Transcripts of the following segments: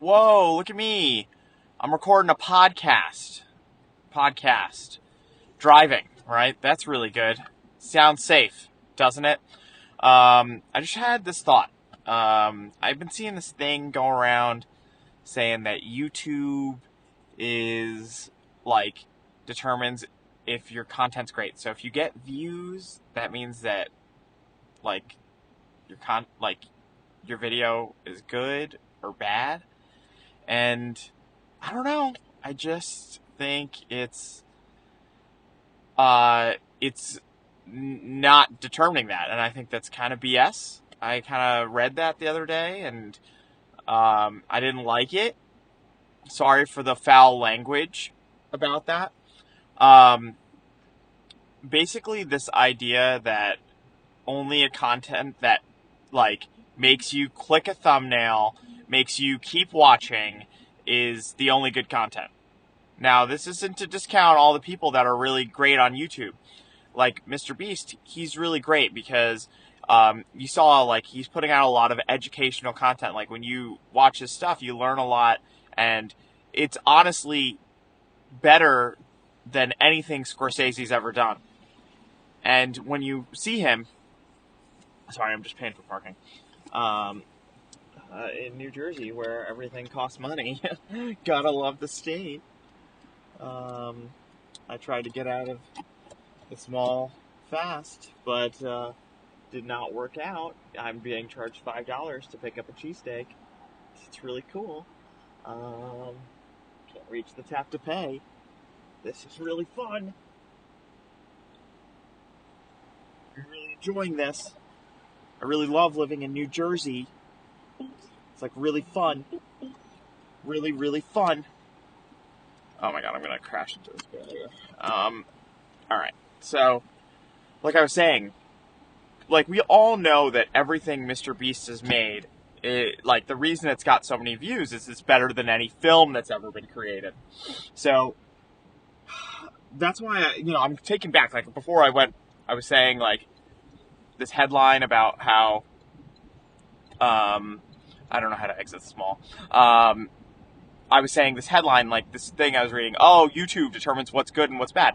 Whoa, look at me. I'm recording a podcast. Podcast. Driving, right? That's really good. Sounds safe, doesn't it? I just had this thought. I've been seeing this thing go around saying that YouTube is, like, determines if your content's great. So if you get views, that means that, like, your video is good or bad. And I don't know. I just think it's not determining that, and I think that's kind of BS. I kind of read that the other day, and I didn't like it. Sorry for the foul language about that. Um, Basically, this idea that only a content that like makes you click a thumbnail, makes you keep watching, is the only good content. Now, this isn't to discount all the people that are really great on YouTube. Like Mr. Beast, he's really great because you saw, like, he's putting out a lot of educational content. Like, when you watch his stuff, you learn a lot, and it's honestly better than anything Scorsese's ever done. And when you see him, sorry, I'm just paying for parking. Um, in New Jersey, where everything costs money, gotta love the state. I tried to get out of the small fast, but did not work out. I'm being charged $5 to pick up a cheesesteak. It's really cool. Can't reach the tap to pay. This is really fun. I'm really enjoying this. I really love living in New Jersey. It's like really fun. Really, really fun. Oh my god, I'm gonna crash into this barrier. Alright. So, like I was saying, like, we all know that everything Mr. Beast has made, like, the reason it's got so many views is it's better than any film that's ever been created. So, that's why, I'm taken back. Like, before I was saying, like, this headline about how, I don't know how to exit small. I was saying this headline, like, this thing I was reading, oh, YouTube determines what's good and what's bad.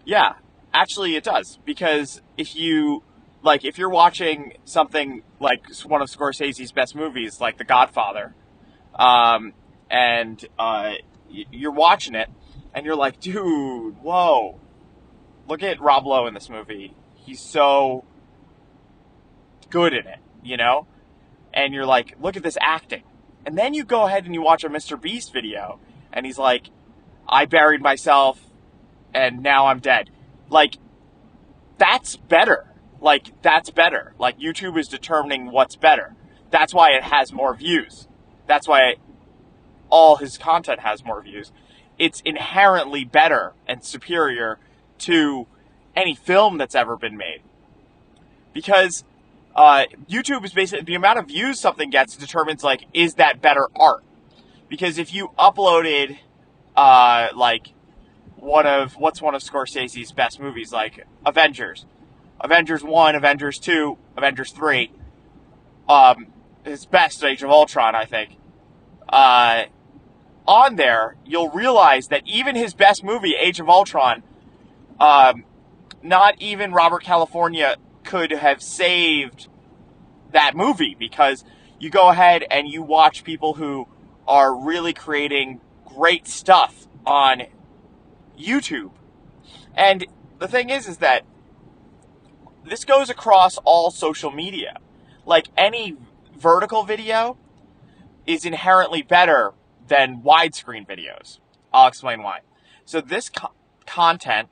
Yeah, actually it does. Because if you're watching something like one of Scorsese's best movies, like The Godfather, and you're watching it, and you're like, dude, whoa, look at Rob Lowe in this movie. He's so good in it. And you're like, look at this acting. And then you go ahead and you watch a Mr. Beast video, and he's like, I buried myself, and now I'm dead. Like, that's better. That's better. Like, YouTube is determining what's better. That's why it has more views. That's why all his content has more views. It's inherently better and superior to any film that's ever been made. Because YouTube is basically, the amount of views something gets determines, like, is that better art? Because if you uploaded, what's one of Scorsese's best movies, like Avengers 1, Avengers 2, Avengers 3, his best, Age of Ultron, I think, on there, you'll realize that even his best movie, Age of Ultron, not even Robert California could have saved that movie, because you go ahead and you watch people who are really creating great stuff on YouTube. And the thing is that this goes across all social media. Like, any vertical video is inherently better than widescreen videos. I'll explain why. So this content,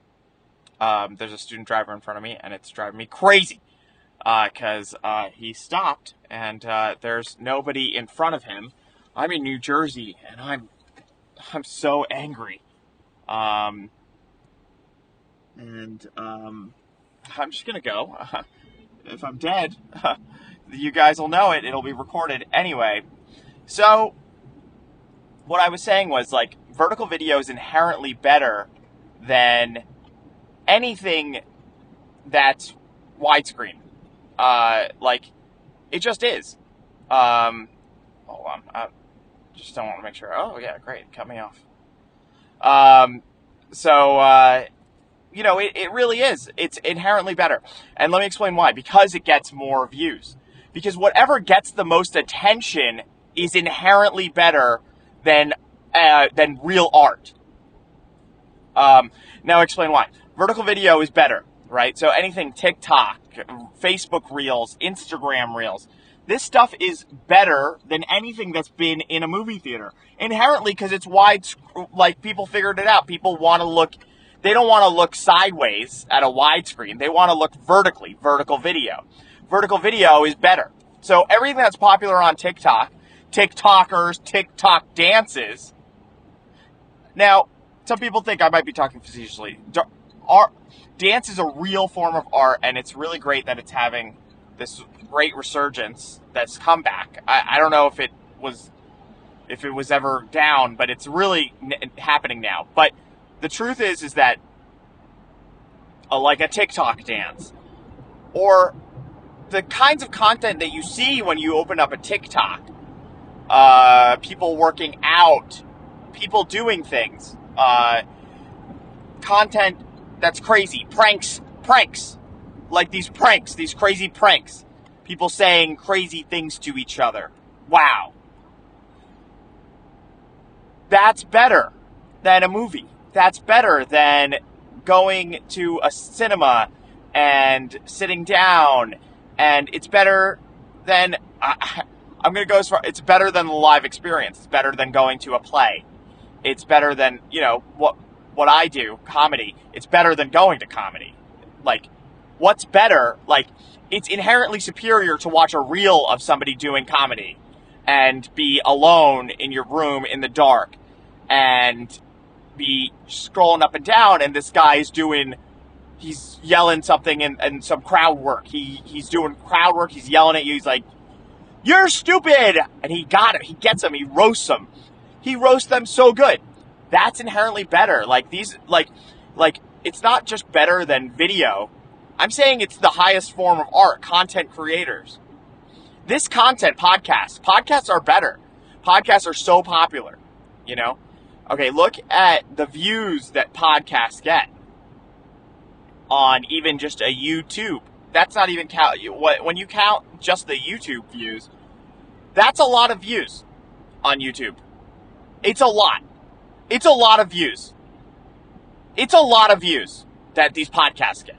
there's a student driver in front of me, and it's driving me crazy. Because he stopped, and there's nobody in front of him. I'm in New Jersey, and I'm so angry. I'm just gonna go. If I'm dead, you guys will know it. It'll be recorded anyway. So, what I was saying was, like, vertical video is inherently better than anything that's widescreen. It just is. Hold on. Just don't want to make sure. Oh, yeah, great. Cut me off. Um, it really is. It's inherently better. And let me explain why. Because it gets more views. Because whatever gets the most attention is inherently better than real art. Now explain why. Vertical video is better, right? So anything TikTok, Facebook Reels, Instagram Reels, this stuff is better than anything that's been in a movie theater. Inherently, because it's wide, like, people figured it out. People want to look, they don't want to look sideways at a widescreen. They want to look vertically, vertical video. Vertical video is better. So everything that's popular on TikTok, TikTokers, TikTok dances. Now, some people think I might be talking facetiously. Dance is a real form of art, and it's really great that it's having this great resurgence that's come back. I don't know if it was ever down, but it's really happening now. But the truth is that like a TikTok dance, or the kinds of content that you see when you open up a TikTok, people working out, people doing things, content that's crazy, pranks, like these crazy pranks, people saying crazy things to each other. Wow. That's better than a movie. That's better than going to a cinema and sitting down, and it's better than, I'm going to go as far, it's better than the live experience. It's better than going to a play. It's better than, what I do, comedy. It's better than going to comedy. Like, what's better? Like, it's inherently superior to watch a reel of somebody doing comedy and be alone in your room in the dark and be scrolling up and down, and this guy is he's yelling something in some crowd work. He's doing crowd work. He's yelling at you. He's like, "You're stupid!" And he got him. He gets him. He roasts them. He roasts them so good. That's inherently better. Like, it's not just better than video. I'm saying it's the highest form of art, content creators. This content, podcasts are better. Podcasts are so popular, Okay, look at the views that podcasts get on even just a YouTube. That's not even count. When you count just the YouTube views, that's a lot of views on YouTube. It's a lot. It's a lot of views. It's a lot of views that these podcasts get.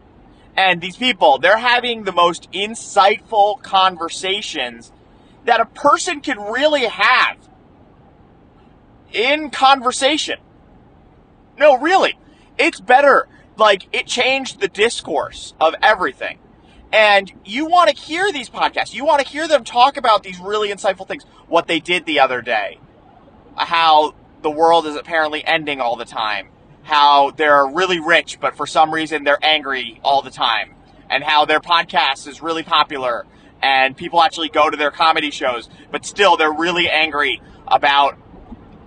And these people, they're having the most insightful conversations that a person can really have in conversation. No, really. It's better. Like, it changed the discourse of everything. And you want to hear these podcasts. You want to hear them talk about these really insightful things. What they did the other day. How the world is apparently ending all the time. How they're really rich, but for some reason they're angry all the time. And how their podcast is really popular. And people actually go to their comedy shows, but still they're really angry about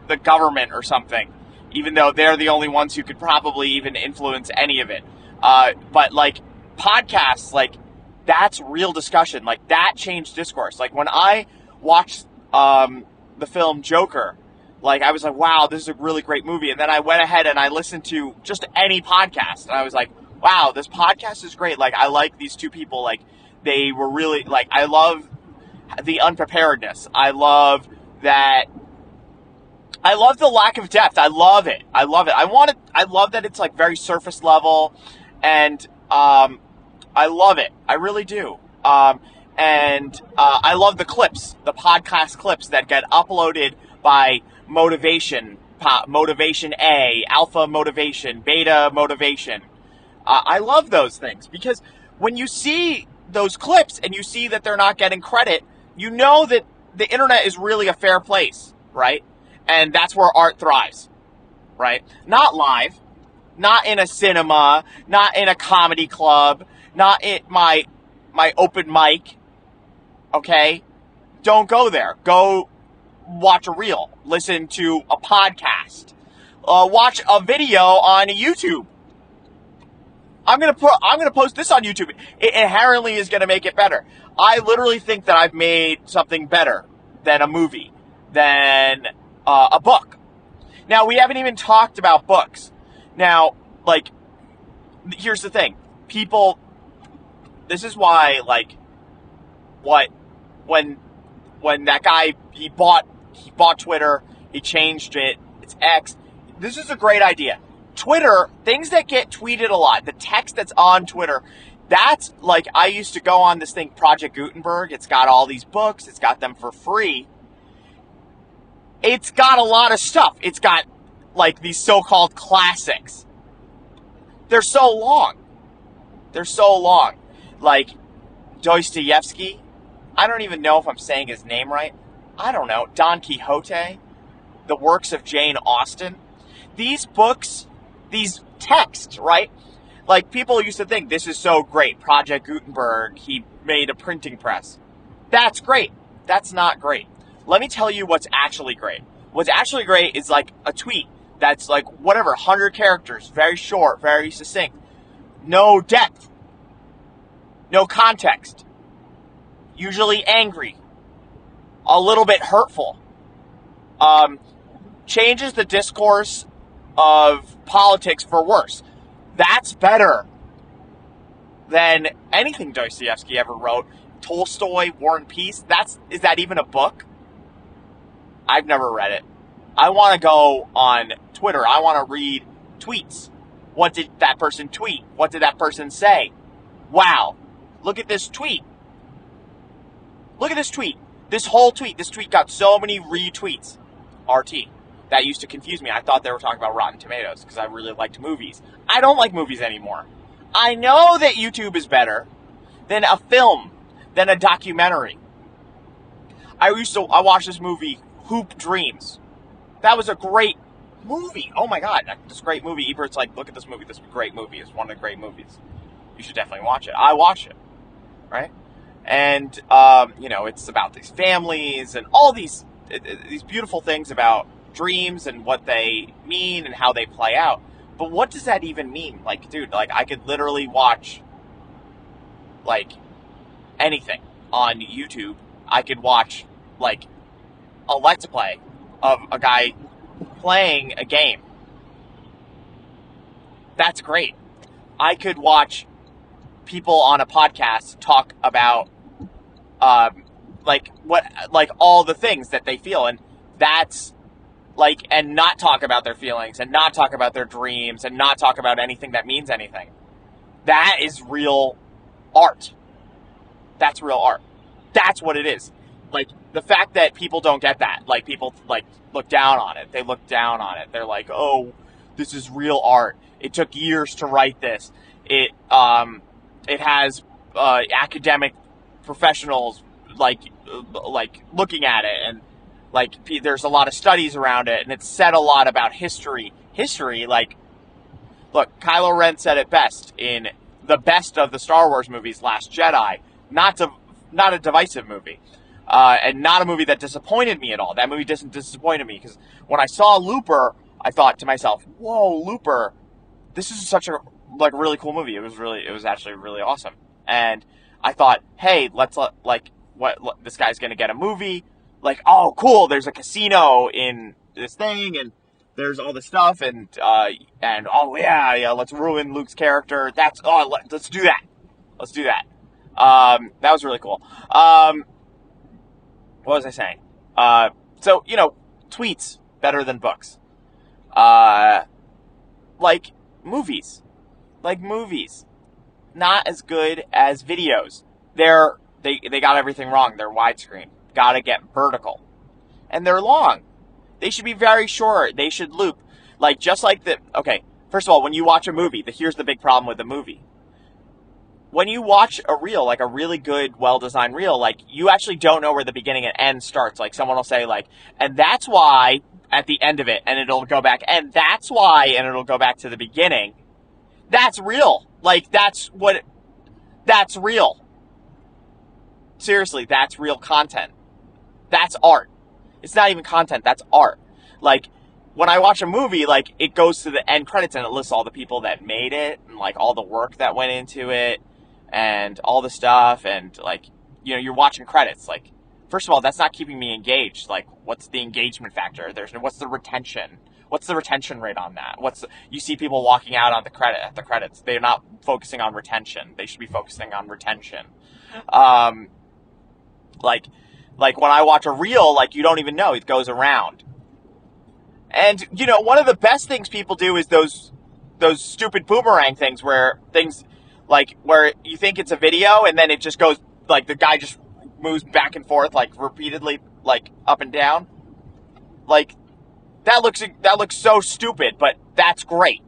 the government or something. Even though they're the only ones who could probably even influence any of it. But, like, podcasts, like, that's real discussion. Like, that changed discourse. Like, when I watched the film Joker, like, I was like, wow, this is a really great movie. And then I went ahead and I listened to just any podcast. And I was like, wow, this podcast is great. Like, I like these two people. Like, they were really, like, I love the unpreparedness. I love that. I love the lack of depth. I love it. I love it. I love that it's, like, very surface level. And I love it. I really do. And I love the clips, the podcast clips that get uploaded by Motivation A, Alpha Motivation, Beta Motivation. I love those things because when you see those clips and you see that they're not getting credit, you know that the internet is really a fair place, right? And that's where art thrives, right? Not live, not in a cinema, not in a comedy club, not in my open mic, okay? Don't go there. Go watch a reel, listen to a podcast, watch a video on YouTube. I'm gonna post this on YouTube. It inherently is gonna make it better. I literally think that I've made something better than a movie, than a book. Now, we haven't even talked about books. Now, like, here's the thing. People, this is why, like, when that guy, he bought Twitter, he changed it, it's X. This is a great idea. Twitter, things that get tweeted a lot, the text that's on Twitter, that's like, I used to go on this thing, Project Gutenberg. It's got all these books. It's got them for free. It's got a lot of stuff. It's got, like, these so-called classics. They're so long. Like, Dostoevsky. I don't even know if I'm saying his name right. I don't know. Don Quixote. The works of Jane Austen. These books, these texts, right? Like, people used to think, this is so great. Project Gutenberg, he made a printing press. That's great. That's not great. Let me tell you what's actually great. What's actually great is, like, a tweet that's, like, whatever, 100 characters, very short, very succinct. No depth. No context. Usually angry. A little bit hurtful. Changes the discourse of politics for worse. That's better than anything Dostoevsky ever wrote. Tolstoy, War and Peace. Is that even a book? I've never read it. I want to go on Twitter. I want to read tweets. What did that person tweet? What did that person say? Wow. Look at this tweet. Look at this tweet. This whole tweet. This tweet got so many retweets. RT. That used to confuse me. I thought they were talking about Rotten Tomatoes because I really liked movies. I don't like movies anymore. I know that YouTube is better than a film, than a documentary. I watched this movie, Hoop Dreams. That was a great movie. Oh my God, this great movie. Ebert's like, look at this movie. This is a great movie. It's one of the great movies. You should definitely watch it. I watched it, right? And, it's about these families and all these beautiful things about dreams and what they mean and how they play out. But what does that even mean? Like, dude, like, I could literally watch, like, anything on YouTube. I could watch, like, a Let's Play of a guy playing a game. That's great. I could watch people on a podcast talk about, all the things that they feel. And that's, like, and not talk about their feelings, and not talk about their dreams, and not talk about anything that means anything. That is real art. That's real art. That's what it is. Like, the fact that people don't get that, like, people, like, look down on it. They look down on it. They're like, oh, this is real art. It took years to write this. It has academic professionals, like looking at it, and, like, there's a lot of studies around it, and it's said a lot about history. History, like, look, Kylo Ren said it best in the best of the Star Wars movies, Last Jedi. Not a divisive movie. And not a movie that disappointed me at all. That movie disappointed me, because when I saw Looper, I thought to myself, whoa, Looper, this is such a, like, really cool movie. It was actually really awesome. And I thought, hey, this guy's gonna get a movie. Like, oh, cool, there's a casino in this thing, and there's all this stuff, and oh, yeah, let's ruin Luke's character. Let's do that. Let's do that. That was really cool. What was I saying? So, tweets better than books. Like movies. Not as good as videos. They got everything wrong. They're widescreen. Gotta get vertical. And they're long. They should be very short. They should loop. Like, just like okay, first of all, when you watch a movie, here's the big problem with the movie. When you watch a reel, like a really good, well-designed reel, like, you actually don't know where the beginning and end starts. Like, someone will say, like, and that's why, at the end of it, and it'll go back, and that's why, and it'll go back to the beginning. That's real. Like, that's real. Seriously, that's real content. That's art. It's not even content, that's art. Like, when I watch a movie, like, it goes to the end credits and it lists all the people that made it, and, like, all the work that went into it, and all the stuff, and, like, you're watching credits. Like, first of all, that's not keeping me engaged. Like, what's the engagement factor? What's the retention? What's the retention rate on that? You see people walking out on the credits. They're not focusing on retention. They should be focusing on retention. Um, like, like when I watch a reel, like you don't even know it goes around. And one of the best things people do is those stupid boomerang things where where you think it's a video and then it just goes like the guy just moves back and forth like repeatedly like up and down. Like that looks so stupid, but that's great.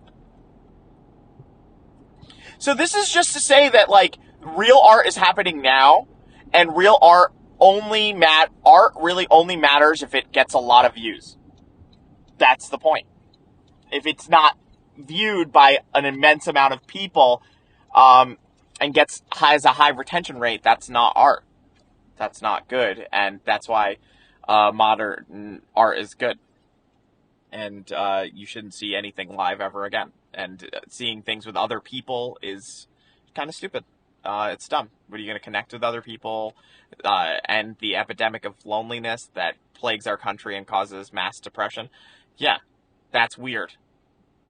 So this is just to say that like real art is happening now, and real art really only matters if it gets a lot of views. That's the point. If it's not viewed by an immense amount of people, and has a high retention rate, that's not art. That's not good, and that's why modern art is good. And you shouldn't see anything live ever again. And seeing things with other people is kind of stupid. It's dumb. What are you going to connect with other people? And the epidemic of loneliness that plagues our country and causes mass depression. Yeah, that's weird.